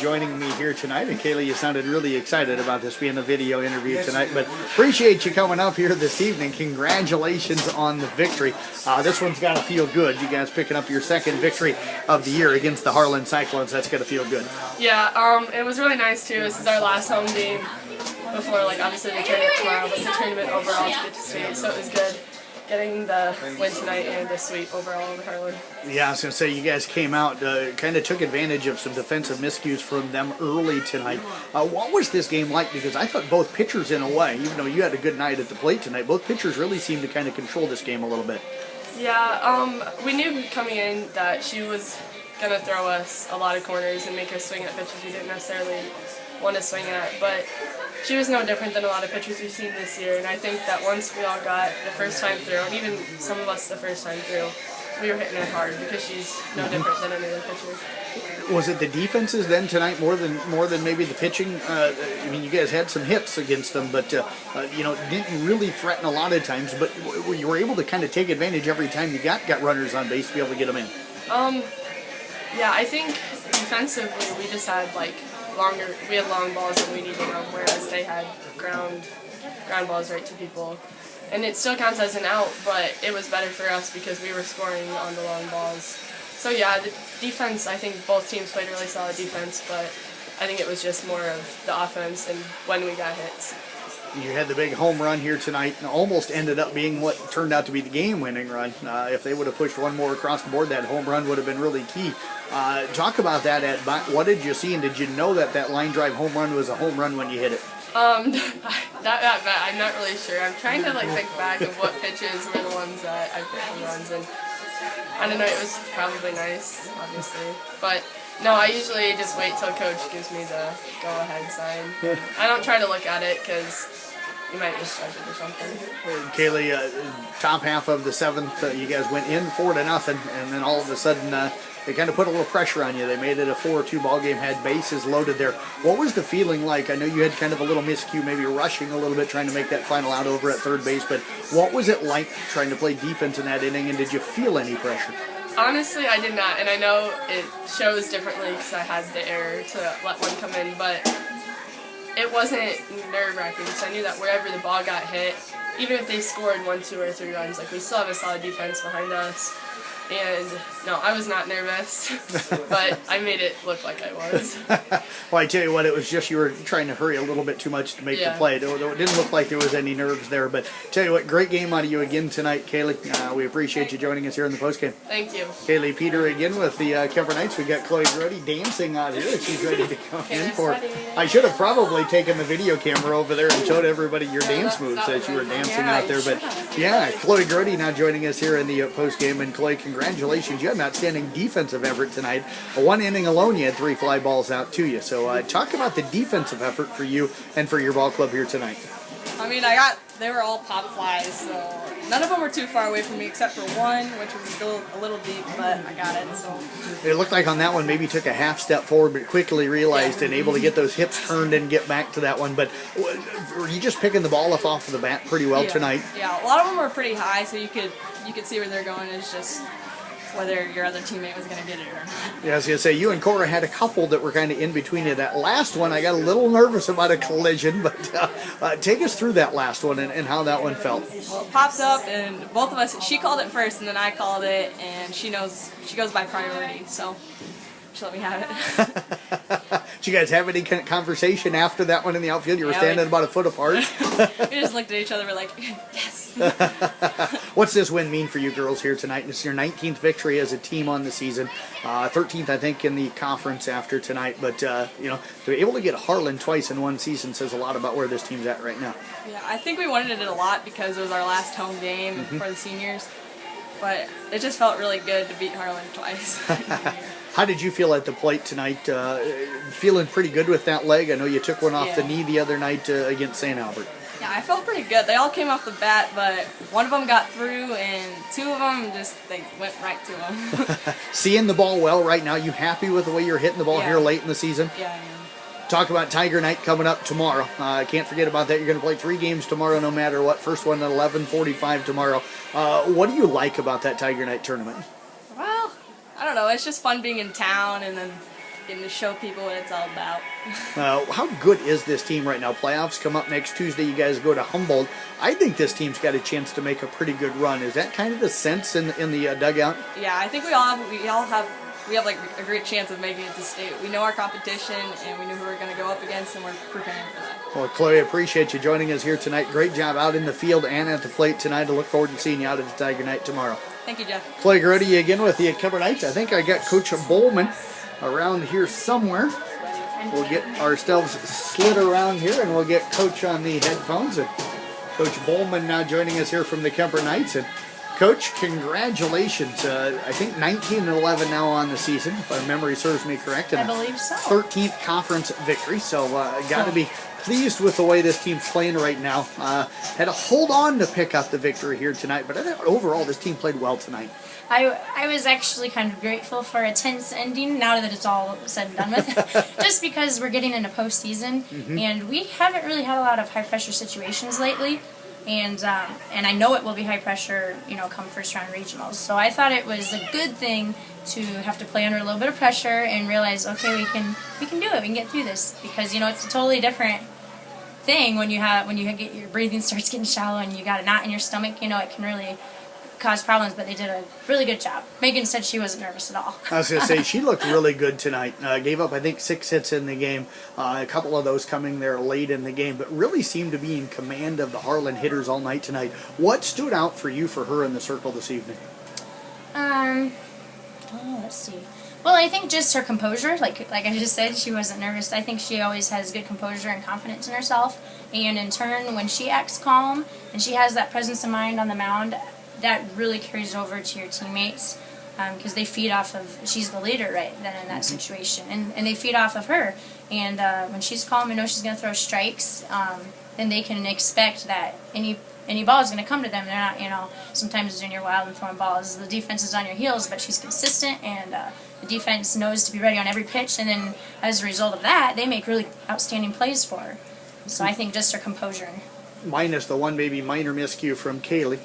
Joining me here tonight, and Kalee, you sounded really excited about this being a video interview tonight, but appreciate you coming up here this evening. Congratulations on the victory. This one's got to feel good. You guys picking up your second victory of the year against the Harlan Cyclones. That's going to feel good. Yeah, it was really nice too. This is our last home game before, obviously the tournament tomorrow, but the tournament overall to get to state, so it was good getting the win tonight and the sweep overall over Harlan. Yeah, I was going to say, you guys came out, kind of took advantage of some defensive miscues from them early tonight. What was this game like? Because I thought both pitchers, in a way, even though you had a good night at the plate tonight, both pitchers really seemed to kind of control this game a little bit. Yeah, we knew coming in that she was going to throw us a lot of corners and make us swing at pitches we didn't necessarily want to swing at, but she was no different than a lot of pitchers we've seen this year, and I think that once we all got the first time through, and even some of us the first time through, we were hitting her hard because she's no different than any other pitcher. Was it the defenses then tonight more than maybe the pitching? I mean, you guys had some hits against them, but didn't really threaten a lot of times. But you were able to kind of take advantage every time you got runners on base to be able to get them in. Yeah, I think defensively we just had we had long balls and we needed them, whereas they had ground balls right to people. And it still counts as an out, but it was better for us because we were scoring on the long balls. So yeah, the defense, I think both teams played really solid defense, but I think it was just more of the offense and when we got hits. You had the big home run here tonight and almost ended up being what turned out to be the game-winning run. If they would have pushed one more across the board, that home run would have been really key. Talk about that at bat. What did you see, and did you know that line drive home run was a home run when you hit it? I'm not really sure. I'm trying to think back of what pitches were the ones that I put home runs, and I don't know, it was probably nice, obviously. But no, I usually just wait till coach gives me the go-ahead sign. I don't try to look at it because you might misjudge it or something. Kalee, top half of the seventh, you guys went in 4-0, and then all of a sudden they kind of put a little pressure on you. They made it a 4-2 ball game, had bases loaded there. What was the feeling like? I know you had kind of a little miscue, maybe rushing a little bit, trying to make that final out over at third base, but what was it like trying to play defense in that inning, and did you feel any pressure? Honestly, I did not, and I know it shows differently because I had the error to let one come in, but it wasn't nerve-wracking because I knew that wherever the ball got hit, even if they scored 1, 2, or 3 runs, we still have a solid defense behind us. And no, I was not nervous, but I made it look like I was. Well, I tell you what, it was just you were trying to hurry a little bit too much to make the play. It didn't look like there was any nerves there, but tell you what, great game out of you again tonight, Kalee. We appreciate you joining us here in the postgame. Thank you. Kalee Peter again with the Kuemper Knights. We got Grote dancing out here. She's ready to come in for it. I should have probably taken the video camera over there and showed everybody your dance moves as you were dancing out there. But yeah, Grote now joining us here in the postgame, and Kalee, congratulations. You had an outstanding defensive effort tonight. One inning alone, you had 3 fly balls out to you. So talk about the defensive effort for you and for your ball club here tonight. I mean, they were all pop flies, so none of them were too far away from me except for one, which was still a little deep, but I got it. So it looked like on that one maybe took a half step forward, but quickly realized and able to get those hips turned and get back to that one. But were you just picking the ball off of the bat pretty well tonight? Yeah, a lot of them were pretty high, so you could see where they're going. It's just whether your other teammate was going to get it or not. Yeah, I was going to say, you and Cora had a couple that were kind of in between you. That last one, I got a little nervous about a collision, but take us through that last one and how that one felt. Well, it popped up, and both of us, she called it first, and then I called it, and she goes by priority, so she let me have it. Did you guys have any kind of conversation after that one in the outfield? You were standing about a foot apart. We just looked at each other, we're like, yes. What's this win mean for you girls here tonight? It's your 19th victory as a team on the season, 13th I think in the conference after tonight. But to be able to get Harlan twice in one season says a lot about where this team's at right now. Yeah, I think we wanted it a lot because it was our last home game for the seniors. But it just felt really good to beat Harlan twice. How did you feel at the plate tonight? Feeling pretty good with that leg? I know you took one off the knee the other night against St. Albert. Yeah, I felt pretty good. They all came off the bat, but one of them got through, and 2 of them they went right to him. Seeing the ball well right now, you happy with the way you're hitting the ball here late in the season? Yeah, I am. Talk about Tiger Night coming up tomorrow. Can't forget about that. You're going to play 3 games tomorrow no matter what. First one at 11:45 tomorrow. What do you like about that Tiger Night tournament? Well, I don't know. It's just fun being in town, and then and to show people what it's all about. How good is this team right now? Playoffs come up next Tuesday. You guys go to Humboldt. I think this team's got a chance to make a pretty good run. Is that kind of the sense in the dugout? Yeah, I think we have like a great chance of making it to state. We know our competition, and we know who we're going to go up against, and we're preparing for that. Well, Chloe, appreciate you joining us here tonight. Great job out in the field and at the plate tonight. I look forward to seeing you out at the Tiger Night tomorrow. Thank you, Jeff. Chloe Grote again with the Kuemper Knights. I think I got Coach Bohlmann around here somewhere. We'll get ourselves slid around here, and we'll get Coach on the headphones. And Coach Bohlmann now joining us here from the Kuemper Knights. And Coach, congratulations. I think 19-11 now on the season, if my memory serves me correct. And I believe so. 13th conference victory. So got to be pleased with the way this team's playing right now. Had to hold on to pick up the victory here tonight, but I think overall this team played well tonight. I was actually kind of grateful for a tense ending now that it's all said and done with, just because we're getting into postseason, and we haven't really had a lot of high-pressure situations lately. And I know it will be high pressure, come first round regionals. So I thought it was a good thing to have to play under a little bit of pressure and realize, okay, we can do it. We can get through this, because it's a totally different thing when you get your breathing starts getting shallow and you got a knot in your stomach. It can really cause problems. But they did a really good job. Megan said she wasn't nervous at all. I was going to say, she looked really good tonight. Gave up, I think, 6 hits in the game. A couple of those coming there late in the game, but really seemed to be in command of the Harlan hitters all night tonight. What stood out for you for her in the circle this evening? Let's see. Well, I think just her composure, like I just said, she wasn't nervous. I think she always has good composure and confidence in herself. And in turn, when she acts calm and she has that presence of mind on the mound, that really carries over to your teammates, because they feed off of, she's the leader right then in that situation, and they feed off of her. And when she's calm and knows she's going to throw strikes, then they can expect that any ball is going to come to them. They're not, sometimes when you're wild and throwing balls, the defense is on your heels, but she's consistent, and the defense knows to be ready on every pitch, and then as a result of that, they make really outstanding plays for her. So I think just her composure. Minus the one maybe minor miscue from Kalee.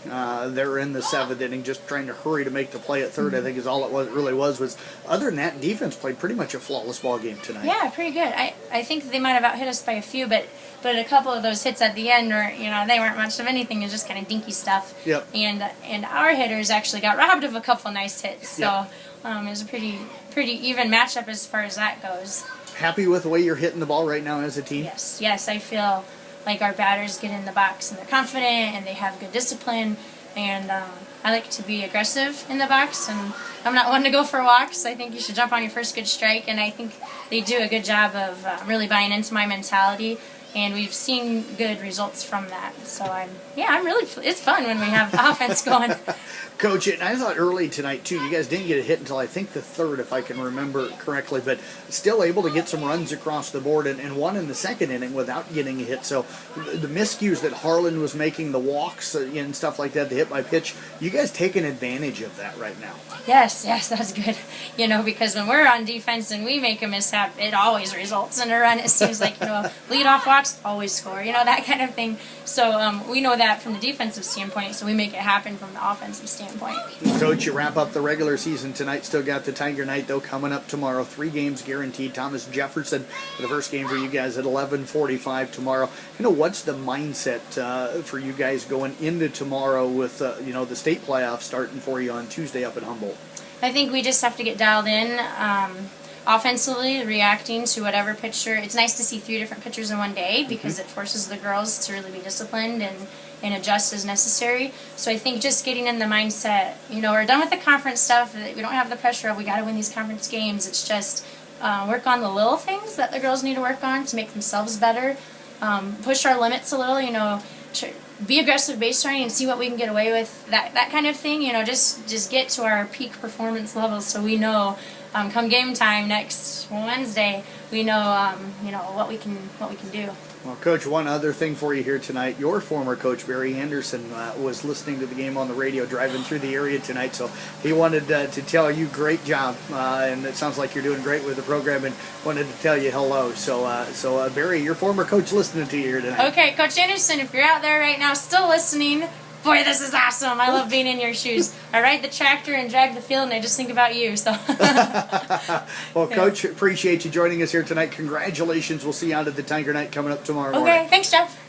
They're in the 7th inning, just trying to hurry to make the play at third, I think is all it really was. Other than that, defense played pretty much a flawless ball game tonight. Yeah, pretty good. I think they might have out-hit us by a few, but a couple of those hits at the end were, they weren't much of anything. It was just kind of dinky stuff. Yep. And our hitters actually got robbed of a couple nice hits. So it was a pretty even matchup as far as that goes. Happy with the way you're hitting the ball right now as a team? Yes, I feel like our batters get in the box and they're confident and they have good discipline, and I like to be aggressive in the box, and I'm not one to go for walks. I think you should jump on your first good strike, and I think they do a good job of really buying into my mentality, and we've seen good results from that. So I'm really, it's fun when we have offense going. Coach, and I thought early tonight, too, you guys didn't get a hit until I think the 3rd, if I can remember correctly, but still able to get some runs across the board, and one in the 2nd inning without getting a hit. So the miscues that Harlan was making, the walks and stuff like that, the hit by pitch, you guys taking advantage of that right now. Yes, that's good. Because when we're on defense and we make a mishap, it always results in a run. It seems like, leadoff walks always score, that kind of thing. So we know that from the defensive standpoint, so we make it happen from the offensive standpoint. Coach, you wrap up the regular season tonight. Still got the Tiger Night, though, coming up tomorrow. 3 games guaranteed. Thomas Jefferson for the first game for you guys at 11:45 tomorrow. What's the mindset for you guys going into tomorrow with, the state playoffs starting for you on Tuesday up at Humboldt? I think we just have to get dialed in. Offensively, reacting to whatever pitcher. It's nice to see 3 different pitchers in one day, because it forces the girls to really be disciplined and adjust as necessary. So I think just getting in the mindset, we're done with the conference stuff. We don't have the pressure of we got to win these conference games. It's just work on the little things that the girls need to work on to make themselves better. Push our limits a little, be aggressive base running and see what we can get away with. That kind of thing, just get to our peak performance levels, so we know come game time next Wednesday, we know what we can do. Well, Coach, one other thing for you here tonight. Your former coach, Barry Anderson, was listening to the game on the radio driving through the area tonight, so he wanted to tell you great job, and it sounds like you're doing great with the program, and wanted to tell you hello. So Barry, your former coach, listening to you here tonight. Okay, Coach Anderson, if you're out there right now still listening, boy, this is awesome. I love being in your shoes. I ride the tractor and drag the field, and I just think about you. So. Well, Coach, appreciate you joining us here tonight. Congratulations. We'll see you out at the Tiger Night coming up tomorrow Okay, morning. thanks, Jeff.